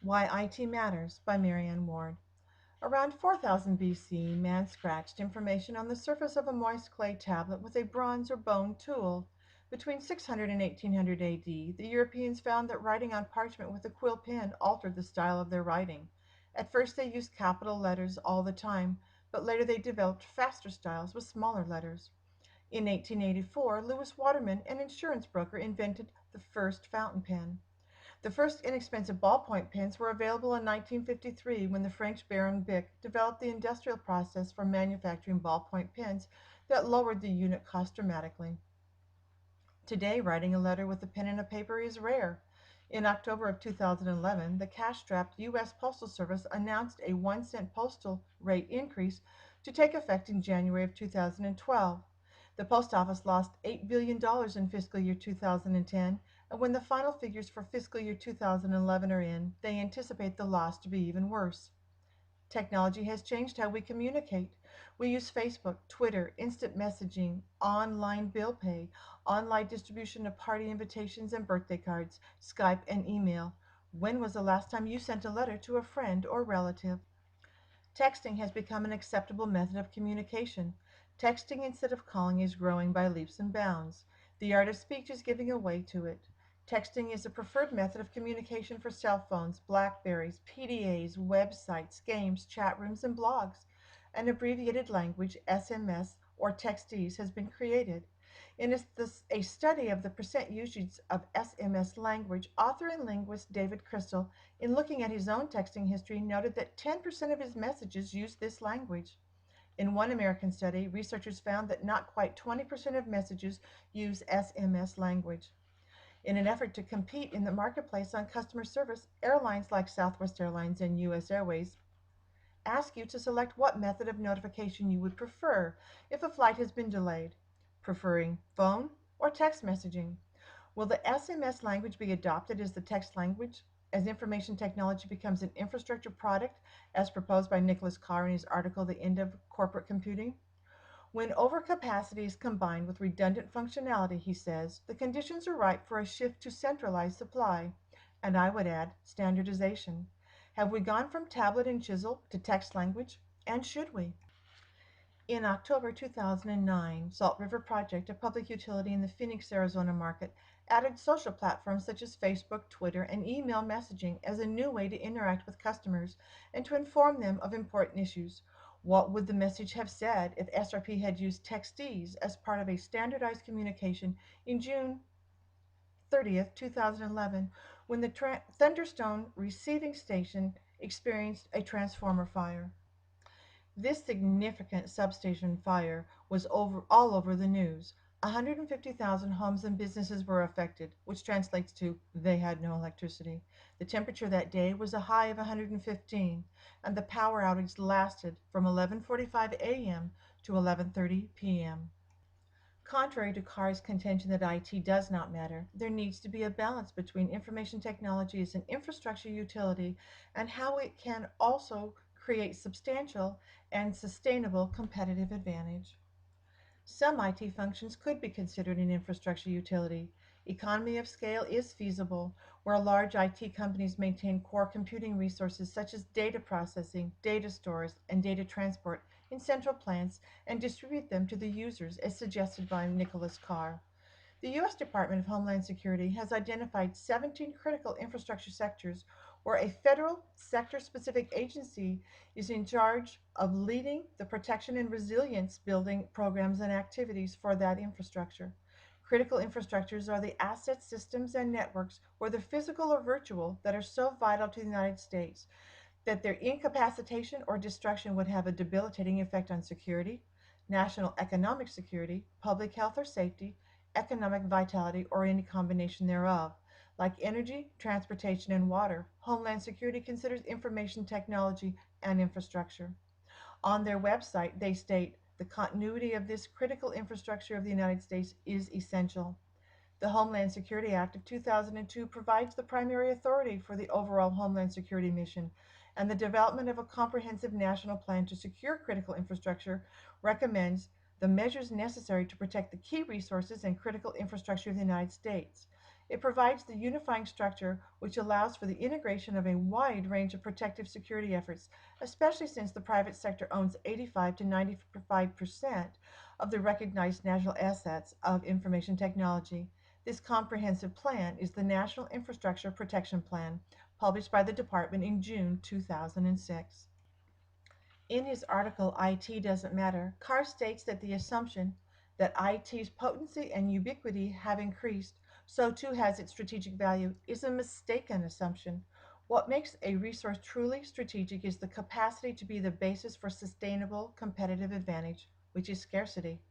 Why IT Matters by Marianne Ward. Around 4000 BC, man scratched information on the surface of a moist clay tablet with a bronze or bone tool. Between 600 and 1800 AD, the Europeans found that writing on parchment with a quill pen altered the style of their writing. At first they used capital letters all the time, but later they developed faster styles with smaller letters. In 1884, Lewis Waterman, an insurance broker, invented the first fountain pen. The first inexpensive ballpoint pens were available in 1953 when the French Baron Bic developed the industrial process for manufacturing ballpoint pens that lowered the unit cost dramatically. Today, writing a letter with a pen and a paper is rare. In October of 2011, the cash-strapped U.S. Postal Service announced a 1-cent postal rate increase to take effect in January of 2012. The Post Office lost $8 billion in fiscal year 2010, and when the final figures for fiscal year 2011 are in, they anticipate the loss to be even worse. Technology has changed how we communicate. We use Facebook, Twitter, instant messaging, online bill pay, online distribution of party invitations and birthday cards, Skype, and email. When was the last time you sent a letter to a friend or relative? Texting has become an acceptable method of communication. Texting instead of calling is growing by leaps and bounds. The art of speech is giving way to it. Texting is a preferred method of communication for cell phones, Blackberries, PDAs, websites, games, chat rooms, and blogs. An abbreviated language, SMS, or textese, has been created. In a study of the percent usage of SMS language, author and linguist David Crystal, in looking at his own texting history, noted that 10% of his messages used this language. In one American study, researchers found that not quite 20% of messages use SMS language. In an effort to compete in the marketplace on customer service, airlines like Southwest Airlines and U.S. Airways ask you to select what method of notification you would prefer if a flight has been delayed, preferring phone or text messaging. Will the SMS language be adopted as the text language as information technology becomes an infrastructure product, as proposed by Nicholas Carr in his article, The End of Corporate Computing? When overcapacity is combined with redundant functionality, he says, the conditions are ripe for a shift to centralized supply, and I would add, standardization. Have we gone from tablet and chisel to text language? And should we? In October 2009, Salt River Project, a public utility in the Phoenix, Arizona market, added social platforms such as Facebook, Twitter, and email messaging as a new way to interact with customers and to inform them of important issues. What would the message have said if SRP had used Textese as part of a standardized communication in June 30th, 2011, when the Thunderstone receiving station experienced a transformer fire? This significant substation fire was all over the news. 150,000 homes and businesses were affected, which translates to they had no electricity. The temperature that day was a high of 115, and the power outage lasted from 11:45 a.m. to 11:30 p.m. Contrary to Carr's contention that IT does not matter, there needs to be a balance between information technology as an infrastructure utility and how it can also create substantial and sustainable competitive advantage. Some IT functions could be considered an infrastructure utility. Economy of scale is feasible, where large IT companies maintain core computing resources such as data processing, data stores, and data transport in central plants and distribute them to the users as suggested by Nicholas Carr. The U.S. Department of Homeland Security has identified 17 critical infrastructure sectors where a federal sector-specific agency is in charge of leading the protection and resilience building programs and activities for that infrastructure. Critical infrastructures are the assets, systems, and networks, whether physical or virtual, that are so vital to the United States that their incapacitation or destruction would have a debilitating effect on security, national economic security, public health or safety, economic vitality, or any combination thereof. Like energy, transportation, and water, Homeland Security considers information technology and infrastructure. On their website, they state the continuity of this critical infrastructure of the United States is essential. The Homeland Security Act of 2002 provides the primary authority for the overall Homeland Security mission, and the development of a comprehensive national plan to secure critical infrastructure recommends the measures necessary to protect the key resources and critical infrastructure of the United States. It provides the unifying structure which allows for the integration of a wide range of protective security efforts, especially since the private sector owns 85 to 95% of the recognized national assets of information technology. This comprehensive plan is the National Infrastructure Protection Plan, published by the Department in June 2006. In his article, IT Doesn't Matter, Carr states that the assumption that IT's potency and ubiquity have increased, so too has its strategic value, is a mistaken assumption. What makes a resource truly strategic is the capacity to be the basis for sustainable competitive advantage, which is scarcity.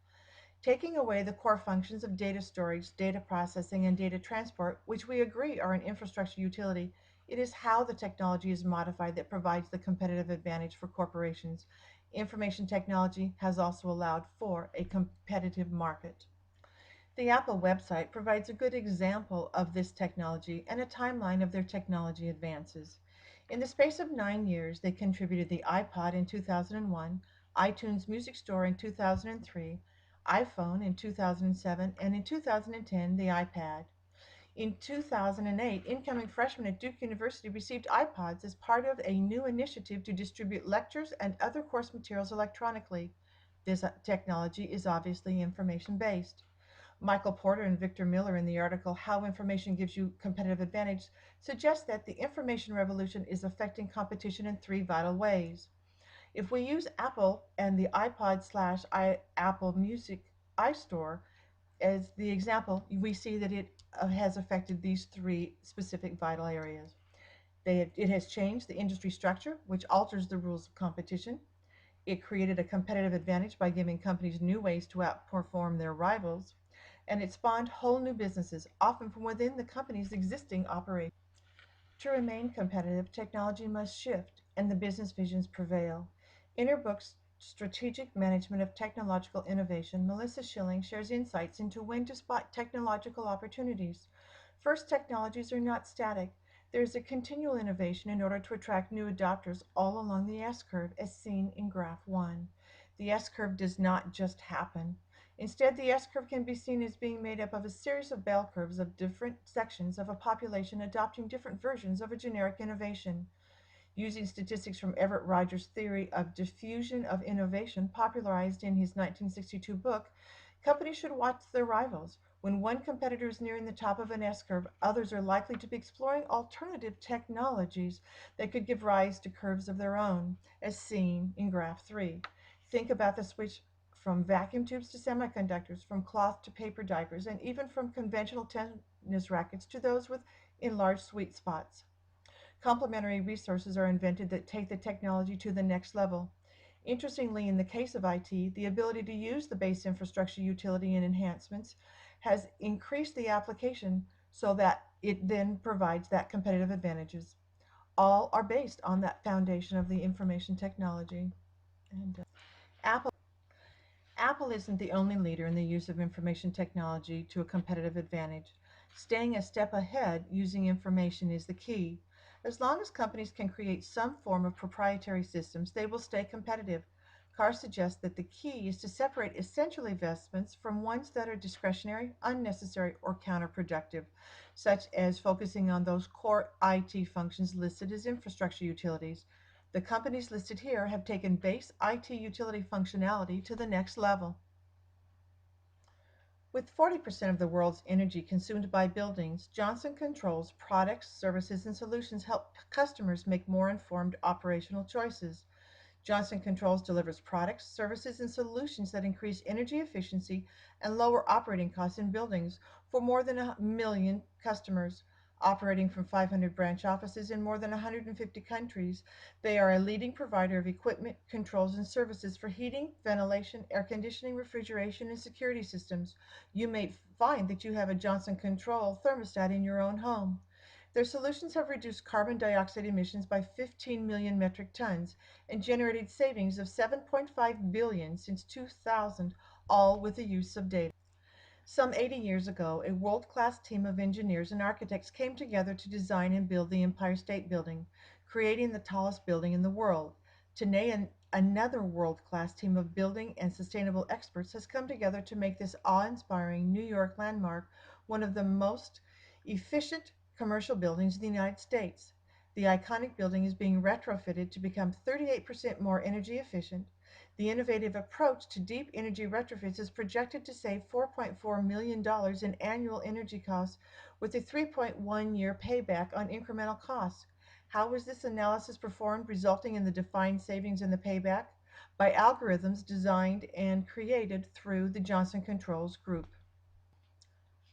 Taking away the core functions of data storage, data processing, and data transport, which we agree are an infrastructure utility, it is how the technology is modified that provides the competitive advantage for corporations. Information technology has also allowed for a competitive market. The Apple website provides a good example of this technology and a timeline of their technology advances. In the space of 9 years, they contributed the iPod in 2001, iTunes Music Store in 2003, iPhone in 2007, and in 2010, the iPad. In 2008, incoming freshmen at Duke University received iPods as part of a new initiative to distribute lectures and other course materials electronically. This technology is obviously information based. Michael Porter and Victor Miller, in the article How Information Gives You Competitive Advantage, suggest that the information revolution is affecting competition in three vital ways. If we use Apple and the iPod slash Apple Music iStore as the example, we see that it has affected these three specific vital areas. It has changed the industry structure, which alters the rules of competition. It created a competitive advantage by giving companies new ways to outperform their rivals, and it spawned whole new businesses, often from within the company's existing operations. To remain competitive, technology must shift and the business visions prevail. In her book, Strategic Management of Technological Innovation, Melissa Schilling shares insights into when to spot technological opportunities. First, technologies are not static. There is a continual innovation in order to attract new adopters all along the S curve, as seen in Graph 1. The S curve does not just happen. Instead, the S curve can be seen as being made up of a series of bell curves of different sections of a population adopting different versions of a generic innovation. Using statistics from Everett Rogers' theory of diffusion of innovation, popularized in his 1962 book, companies should watch their rivals. When one competitor is nearing the top of an S curve, others are likely to be exploring alternative technologies that could give rise to curves of their own, as seen in Graph 3. Think about the switch from vacuum tubes to semiconductors, from cloth to paper diapers, and even from conventional tennis rackets to those with enlarged sweet spots. Complementary resources are invented that take the technology to the next level. Interestingly, in the case of IT, the ability to use the base infrastructure utility and enhancements has increased the application so that it then provides that competitive advantages. All are based on that foundation of the information technology. And Apple Apple isn't the only leader in the use of information technology to a competitive advantage. Staying a step ahead using information is the key. As long as companies can create some form of proprietary systems, they will stay competitive. Carr suggests that the key is to separate essential investments from ones that are discretionary, unnecessary, or counterproductive, such as focusing on those core IT functions listed as infrastructure utilities. The companies listed here have taken base IT utility functionality to the next level. With 40% of the world's energy consumed by buildings, Johnson Controls products, services, and solutions help customers make more informed operational choices. Johnson Controls delivers products, services, and solutions that increase energy efficiency and lower operating costs in buildings for more than 1 million customers. Operating from 500 branch offices in more than 150 countries, they are a leading provider of equipment, controls, and services for heating, ventilation, air conditioning, refrigeration, and security systems. You may find that you have a Johnson Control thermostat in your own home. Their solutions have reduced carbon dioxide emissions by 15 million metric tons and generated savings of 7.5 billion since 2000, all with the use of data. Some 80 years ago, a world-class team of engineers and architects came together to design and build the Empire State Building, creating the tallest building in the world. Today, another world-class team of building and sustainable experts has come together to make this awe-inspiring New York landmark one of the most efficient commercial buildings in the United States. The iconic building is being retrofitted to become 38% more energy efficient. The innovative approach to deep energy retrofits is projected to save $4.4 million in annual energy costs with a 3.1-year payback on incremental costs. How was this analysis performed, resulting in the defined savings in the payback? By algorithms designed and created through the Johnson Controls Group.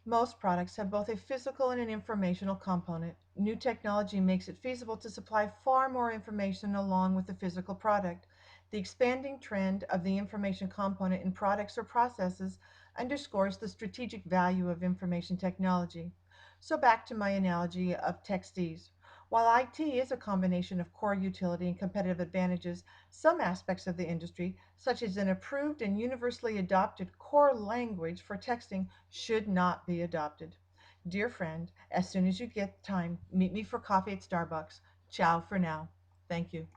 Most products have both a physical and an informational component. New technology makes it feasible to supply far more information along with the physical product. The expanding trend of the information component in products or processes underscores the strategic value of information technology. So back to my analogy of Texties. While IT is a combination of core utility and competitive advantages, some aspects of the industry, such as an approved and universally adopted core language for texting, should not be adopted. Dear friend, as soon as you get time, meet me for coffee at Starbucks. Ciao for now. Thank you.